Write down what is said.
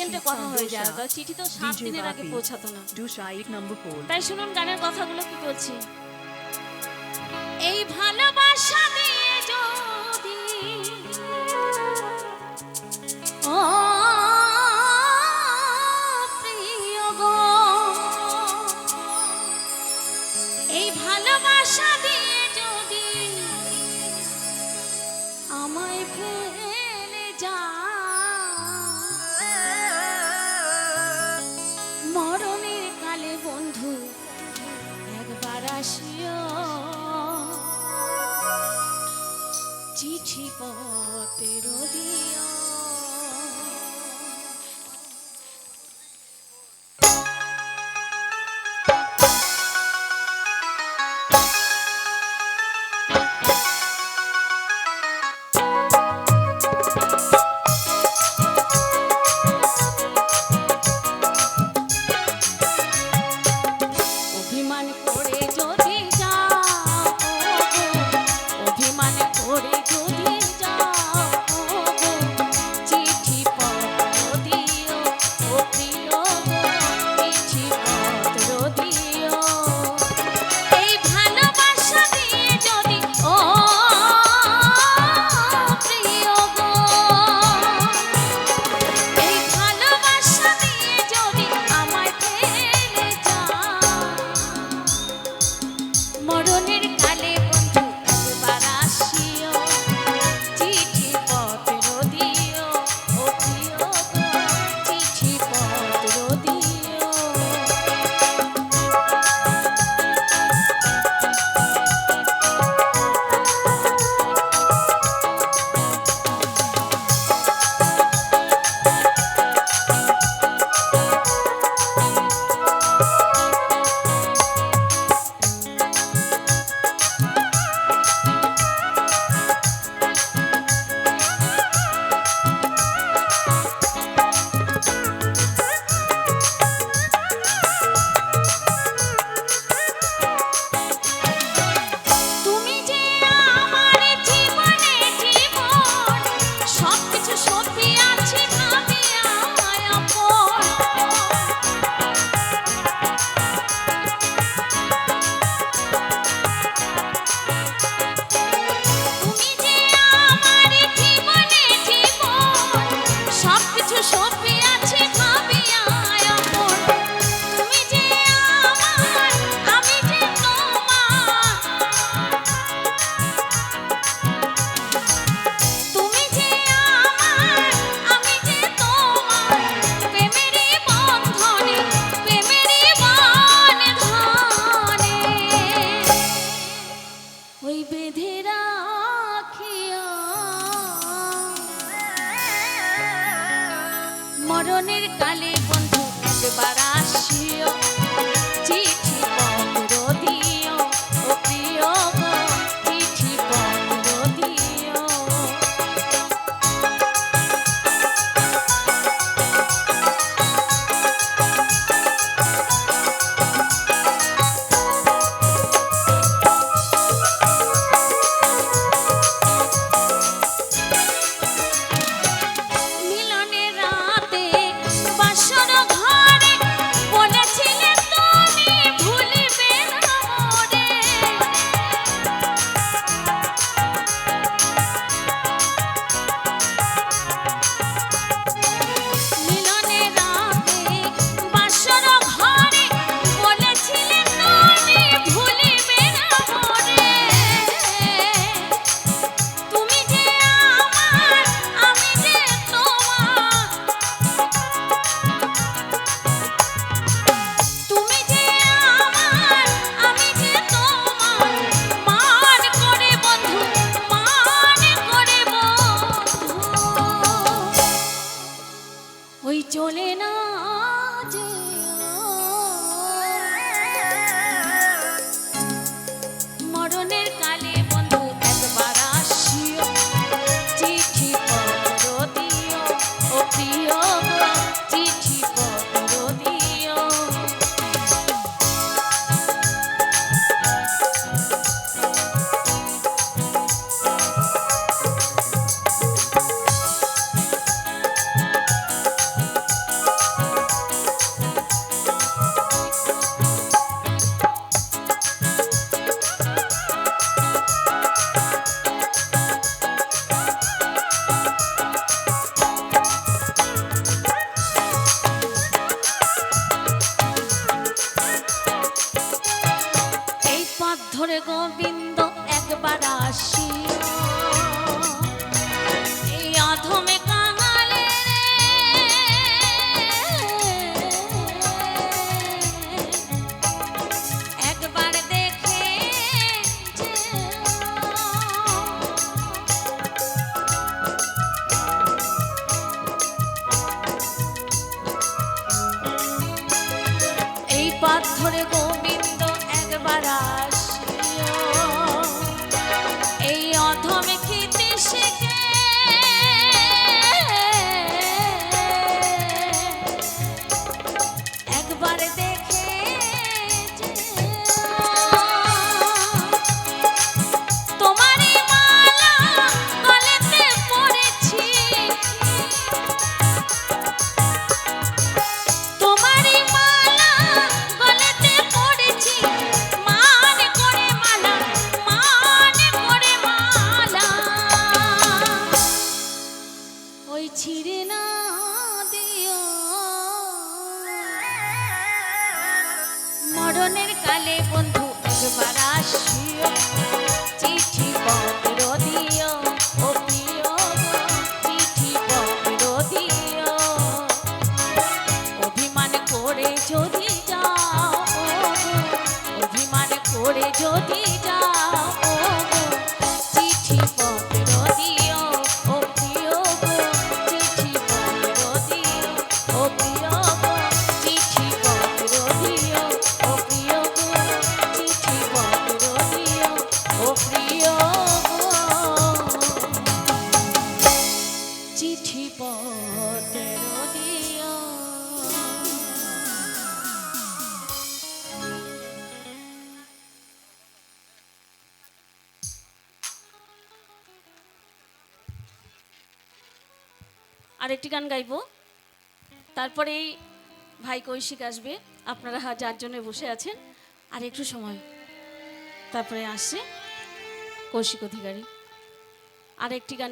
সেকেন্ডে কথা হয়ে যায়, তো চিঠি তো 7 দিনের আগে পৌঁছাতো না। তাই শুনুন গানের কথাগুলো কি বলছি। এই ভালোবাসা দিয়ে যদি ও প্রিয় গো, এই ভালোবাসা দিয়ে যদি আমায় ফেলে যা, মরণের কালে বন্ধু একবার আসিও, চিঠি পত্র দিও। অভিমান করে যদি যাও, অভিমান করে যদি যাও, চিঠি পত্র দিও ও প্রিয় গো, চিঠি পত্র দিও। এই ভালোবাসা দিয়ে যদি ও প্রিয় গো, এই ভালোবাসা দিয়ে যদি আমায় ফেলে যাও, মরণের কালে বন্ধু একবার আসিও, চিঠি পত্র দিও ও প্রিয় গো, চিঠি পত্র দিও। তুমি যে আমার জীবনে জীবন, সবকিছু সত্যি আছে ভাবিয়া আপন। তুমি যে আমার জীবনে জীবন, সবকিছু সত্যি আছে ভাবিয়া আপন। তুমি যে আমার, আমি যে তোমার, তুমি যে আমার, আমি যে তোমার, প্রেমেরই বন্ধনে, প্রেমেরই বন্ধনে ওই বেঁধে রাখিও, মরণের কালে বন্ধু একবার আসিও, চিঠি পত্র দিও ও প্রিয় গো, চিঠি পত্র দিও। মিলনের রাতে বাসর ঘরে বলেছিলে তুমি ভুলিবে না মোরে, মিলনের রাতে বাসর ঘরে বলেছিলে তুমি ভুলিবে না মোরে। তুমি যে আমার, আমি যে তোমার, তুমি যে আমার, আমি যে তোমার, মান করে বন্ধু, মান করে বন্ধু ওই চলে না যেও, মরণের কালে বন্ধু একবার আসিও, চিঠি পত্র দিও ও প্রিয় গো, চিঠি পত্র দিও। হাত ধরে গোবিন্দ একবার আসিও, এই অধমে খেতে শেখে একবার দেখে তোমারই মালা গলেতে পড়েছি, তোমারই মালা গলেতে পড়েছি, মানে করে মালা, মানে করে মালা, ওই ছিঁড়ে না দিও মরণের কালে বন্ধু একবার আসিও, চিঠি পত্র দিও ও প্রিয় গো, চিঠি পত্র দিও, অভিমান করে যদি যাও ও গো, অভিমান করে যদি যাও ও গো, চিঠি পত্র দিও ও প্রিয় গো, চিঠি পত্র দিও ও প্রিয় গো, চিঠি পত্র দিও ও প্রিয় গো, চিঠি পত্র দিও ও প্রিয় গো, চিঠি পত্র দিও। আরেকটি গান গাইবো, তারপরেই ভাই কৌশিক আসবে। আপনারা যার জন্য বসে আছেন আর একটু সময়, তারপরে আসছে কৌশিক অধিকারী। আরেকটি গানের